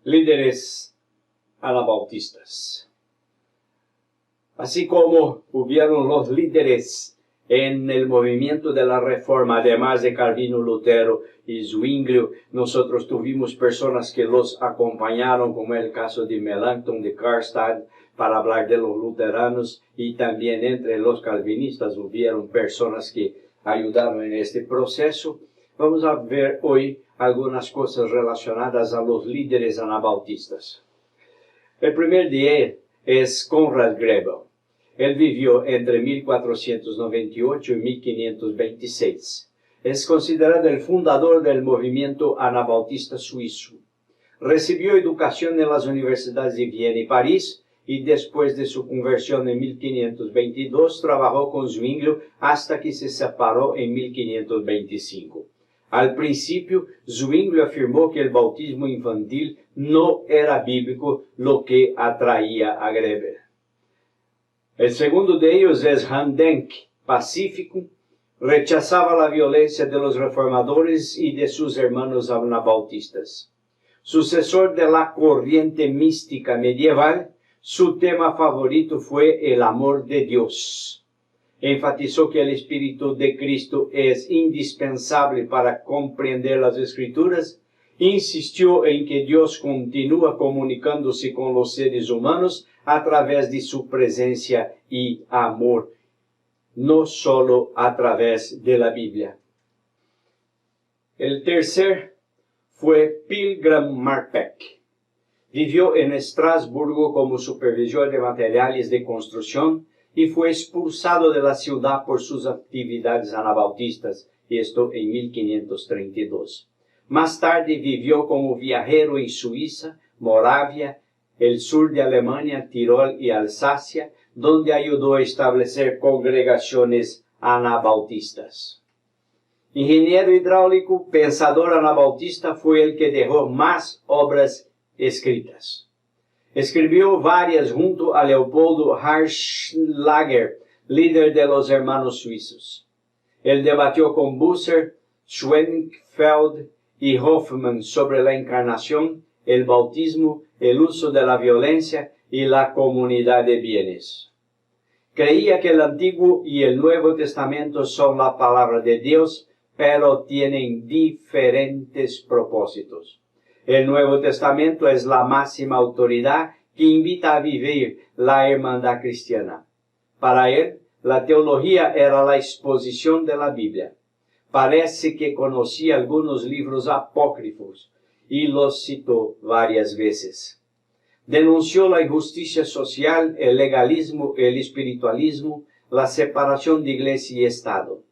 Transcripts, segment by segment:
líderes anabautistas. Así como hubieron los líderes en el movimiento de la Reforma, además de Calvino, Lutero y Zwinglio, nosotros tuvimos personas que los acompañaron, como el caso de Melanchthon de Karlstadt, para hablar de los luteranos, y también entre los calvinistas hubieron personas que ayudaron en este proceso. Vamos a ver hoy algunas cosas relacionadas a los líderes anabautistas. El primer de ellos es Conrad Grebel. Él vivió entre 1498 y 1526. Es considerado el fundador del movimiento anabautista suizo. Recibió educación en las universidades de Viena y París, y después de su conversión en 1522 trabajó con Zwinglio hasta que se separó en 1525. Al principio, Zwinglio afirmó que el bautismo infantil no era bíblico, lo que atraía a Grebel. El segundo de ellos es Hans Denk, pacífico, rechazaba la violencia de los reformadores y de sus hermanos anabautistas. Sucesor de la corriente mística medieval, su tema favorito fue el amor de Dios. Enfatizó que el Espíritu de Cristo es indispensable para comprender las Escrituras. Insistió en que Dios continúa comunicándose con los seres humanos a través de su presencia y amor, no solo a través de la Biblia. El tercer fue Pilgram Marpeck. Vivió en Estrasburgo como supervisor de materiales de construcción y fue expulsado de la ciudad por sus actividades anabautistas, y esto en 1532. Más tarde vivió como viajero en Suiza, Moravia, el sur de Alemania, Tirol y Alsacia, donde ayudó a establecer congregaciones anabautistas. Ingeniero hidráulico, pensador anabautista, fue el que dejó más obras escritas. Escribió varias junto a Leopoldo Hartschlager, líder de los hermanos suizos. Él debatió con Busser, Schwenkfeld y Hoffmann sobre la encarnación, el bautismo, el uso de la violencia y la comunidad de bienes. Creía que el Antiguo y el Nuevo Testamento son la palabra de Dios, pero tienen diferentes propósitos. El Nuevo Testamento es la máxima autoridad que invita a vivir la hermandad cristiana. Para él, la teología era la exposición de la Biblia. Parece que conocía algunos libros apócrifos y los citó varias veces. Denunció la injusticia social, el legalismo, el espiritualismo, la separación de iglesia y Estado.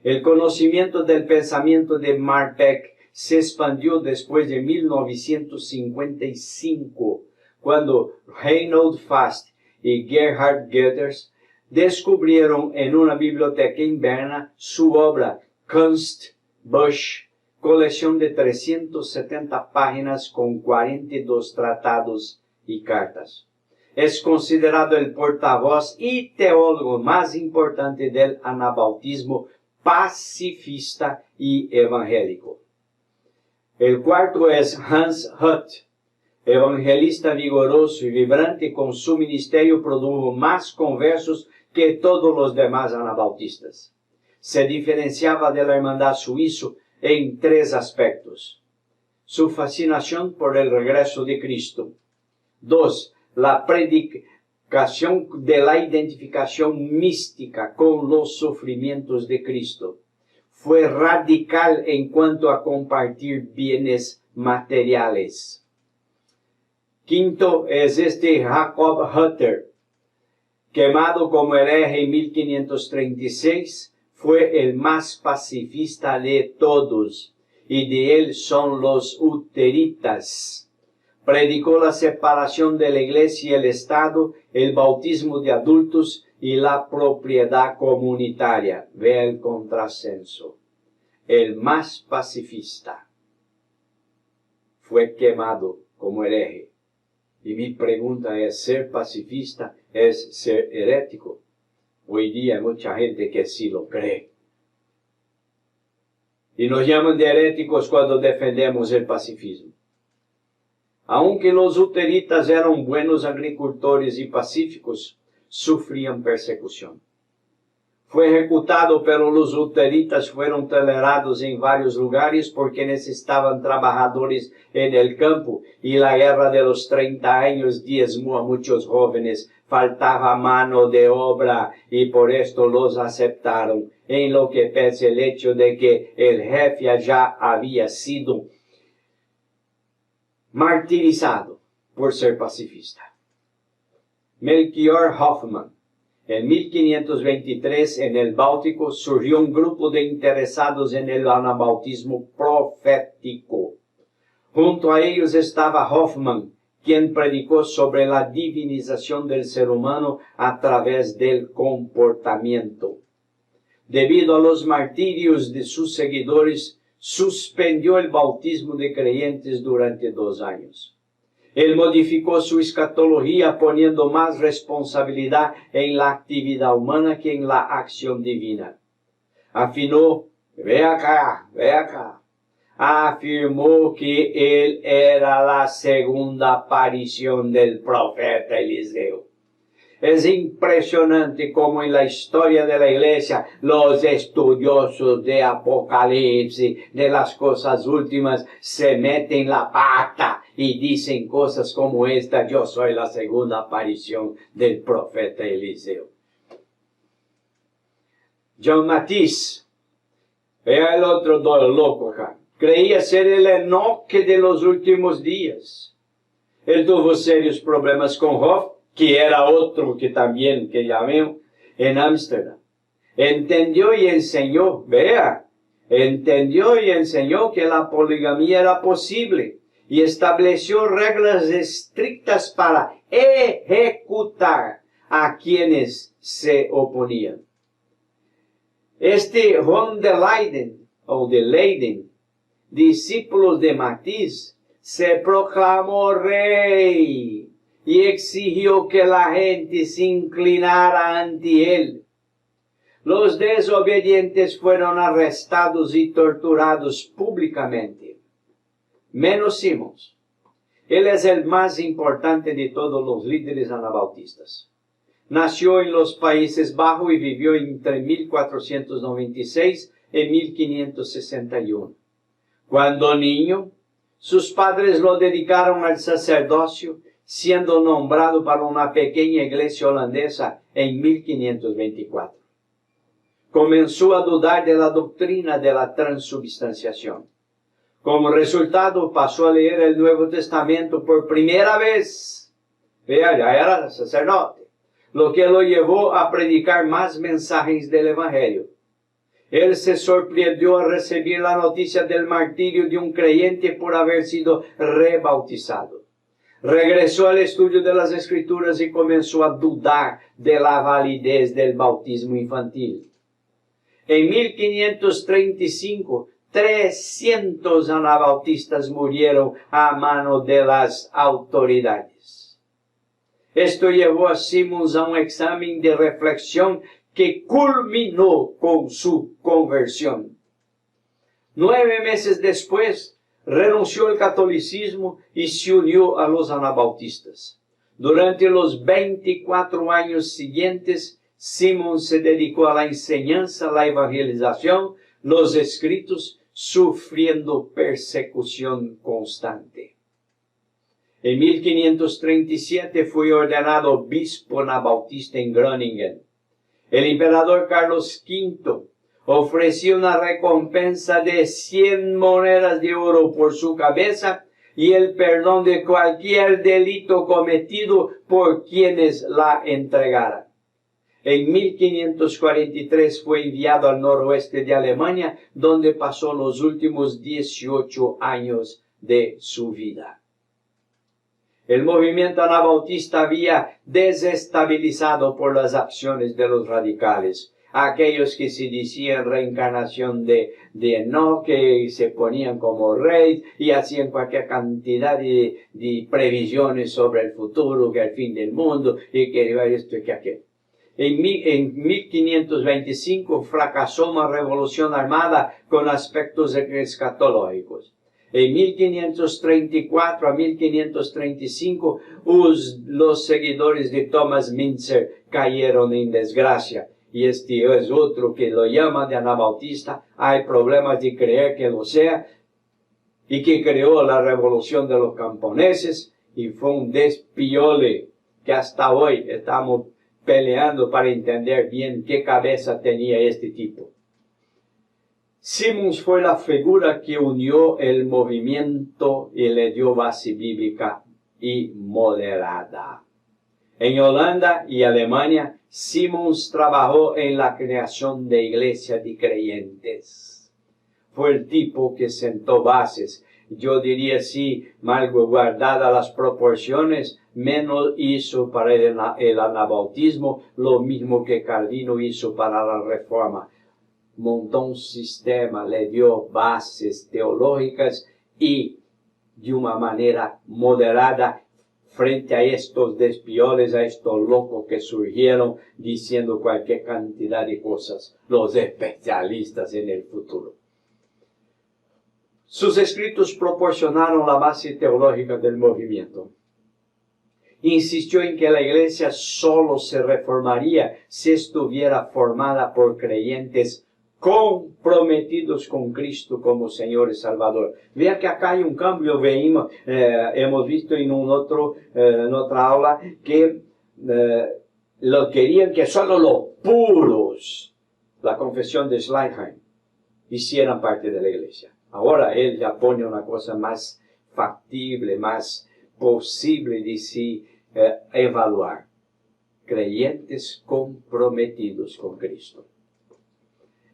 El conocimiento del pensamiento de Marpeck se expandió después de 1955, cuando Reinhold Fast y Gerhard Göders descubrieron en una biblioteca en Berna su obra Kunst, Busch, colección de 370 páginas con 42 tratados y cartas. Es considerado el portavoz y teólogo más importante del anabautismo pacifista y evangélico. El cuarto es Hans Hut, evangelista vigoroso y vibrante. Con su ministerio produjo más conversos que todos los demás anabautistas. Se diferenciaba de la hermandad suizo en tres aspectos: su fascinación por el regreso de Cristo; 2, la predicación de la identificación mística con los sufrimientos de Cristo. Fue radical en cuanto a compartir bienes materiales. Quinto es Jacob Hutter, quemado como hereje en 1536, fue el más pacifista de todos, y de él son los huteritas. Predicó la separación de la iglesia y el Estado, el bautismo de adultos y la propiedad comunitaria. Vea el contrasenso. El más pacifista fue quemado como hereje. Y mi pregunta es, ¿ser pacifista es ser herético? Hoy día hay mucha gente que sí lo cree. Y nos llaman de heréticos cuando defendemos el pacifismo. Aunque los luteritas eran buenos agricultores y pacíficos, sufrían persecución. Fue ejecutado, pero los luteritas fueron tolerados en varios lugares porque necesitaban trabajadores en el campo, y la guerra de los 30 años diezmó a muchos jóvenes. Faltaba mano de obra y por esto los aceptaron, en lo que pese el hecho de que el jefe ya había sido martirizado por ser pacifista. Melchior Hoffman. En 1523, en el Báltico, surgió un grupo de interesados en el anabautismo profético. Junto a ellos estaba Hoffman, quien predicó sobre la divinización del ser humano a través del comportamiento. Debido a los martirios de sus seguidores, suspendió el bautismo de creyentes durante 2 años. Él modificó su escatología poniendo más responsabilidad en la actividad humana que en la acción divina. Afirmó, afirmó que él era la segunda aparición del profeta Eliseo. Es impresionante cómo en la historia de la iglesia los estudiosos de Apocalipsis, de las cosas últimas, se meten la pata y dicen cosas como esta: yo soy la segunda aparición del profeta Eliseo. John Matisse, vea el otro loco acá, creía ser el Enoque de los últimos días. Él tuvo serios problemas con Hoff, que era otro que también, que llamé, en Ámsterdam. Entendió y enseñó que la poligamía era posible y estableció reglas estrictas para ejecutar a quienes se oponían. Este Juan de Leyden, discípulo de Matisse, se proclamó rey y exigió que la gente se inclinara ante él. Los desobedientes fueron arrestados y torturados públicamente, menos Simons. Él es el más importante de todos los líderes anabautistas. Nació en los Países Bajos y vivió entre 1496 y 1561. Cuando niño, sus padres lo dedicaron al sacerdocio, siendo nombrado para una pequeña iglesia holandesa en 1524. Comenzó a dudar de la doctrina de la transubstanciación. Como resultado, pasó a leer el Nuevo Testamento por primera vez. Vea, ya era sacerdote, lo que lo llevó a predicar más mensajes del Evangelio. Él se sorprendió al recibir la noticia del martirio de un creyente por haber sido rebautizado. Regresó al estudio de las Escrituras y comenzó a dudar de la validez del bautismo infantil. En 1535, 300 anabautistas murieron a mano de las autoridades. Esto llevó a Simons a un examen de reflexión que culminó con su conversión. 9 meses después, renunció al catolicismo y se unió a los anabautistas. Durante los 24 años siguientes, Simons se dedicó a la enseñanza, la evangelización, los escritos, sufriendo persecución constante. En 1537 fue ordenado obispo anabautista en Groningen. El emperador Carlos V ofreció una recompensa de 100 monedas de oro por su cabeza y el perdón de cualquier delito cometido por quienes la entregaran. En 1543 fue enviado al noroeste de Alemania, donde pasó los últimos 18 años de su vida. El movimiento anabautista había desestabilizado por las acciones de los radicales. Aquellos que se decían reencarnación de Enoch, que se ponían como rey y hacían cualquier cantidad de previsiones sobre el futuro, que el fin del mundo, y que esto y que aquello. En 1525 fracasó una revolución armada con aspectos escatológicos. En 1534 a 1535, los seguidores de Thomas Müntzer cayeron en desgracia. Y este es otro que lo llama de Anabautista. Hay problemas de creer que lo sea. Y que creó la revolución de los camponeses. Y fue un despiole que hasta hoy estamos peleando para entender bien qué cabeza tenía este tipo. Simmons fue la figura que unió el movimiento y le dio base bíblica y moderada. En Holanda y Alemania, Simmons trabajó en la creación de iglesias de creyentes. Fue el tipo que sentó bases. Yo diría, sí, mal guardadas las proporciones, menos hizo para el anabautismo, lo mismo que Calvino hizo para la Reforma. Montó un sistema, le dio bases teológicas y de una manera moderada frente a estos despioles, a estos locos que surgieron diciendo cualquier cantidad de cosas, los especialistas en el futuro. Sus escritos proporcionaron la base teológica del movimiento. Insistió en que la iglesia solo se reformaría si estuviera formada por creyentes comprometidos con Cristo como Señor y Salvador. Vea que acá hay un cambio. Hemos visto en otra aula que lo querían que solo los puros, la confesión de Schleiermacher, hicieran parte de la iglesia. Ahora él ya pone una cosa más factible, más posible de sí evaluar. Creyentes comprometidos con Cristo.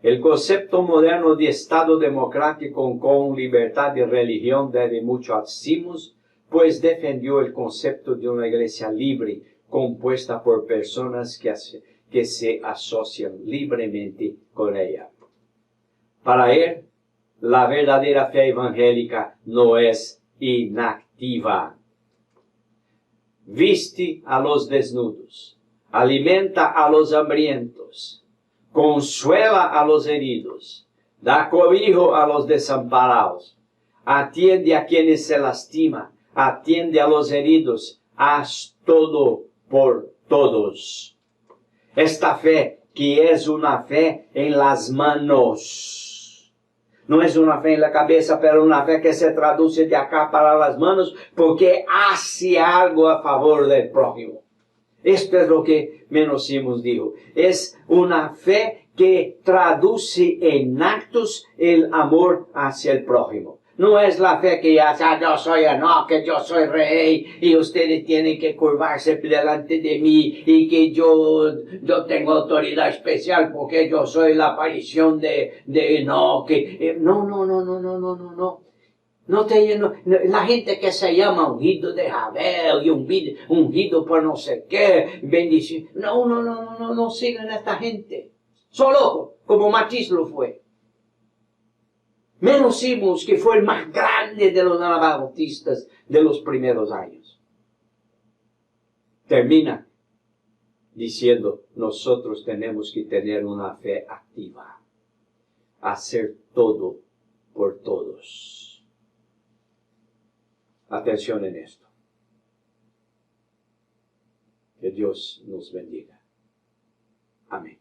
El concepto moderno de Estado democrático con libertad de religión debe mucho a Simmons, pues defendió el concepto de una iglesia libre, compuesta por personas que se asocian libremente con ella. Para él, la verdadera fe evangélica no es inactiva. Viste a los desnudos, alimenta a los hambrientos, consuela a los heridos, da cobijo a los desamparados, atiende a quienes se lastima, atiende a los heridos, haz todo por todos. Esta fe, que es una fe en las manos, no es una fe en la cabeza, pero una fe que se traduce de acá para las manos porque hace algo a favor del prójimo. Esto es lo que Simmons dijo. Es una fe que traduce en actos el amor hacia el prójimo. No es la fe que ya yo soy que yo soy rey y ustedes tienen que curvarse delante de mí y que yo tengo autoridad especial porque yo soy la aparición de Enoch. No. La gente que se llama ungido de Jabel y ungido por no sé qué, bendición. No sigan a esta gente. Son locos, como Matisse lo fue. Simmons, que fue el más grande de los anabautistas de los primeros años. Termina diciendo, nosotros tenemos que tener una fe activa. Hacer todo por todos. Atención en esto. Que Dios nos bendiga. Amén.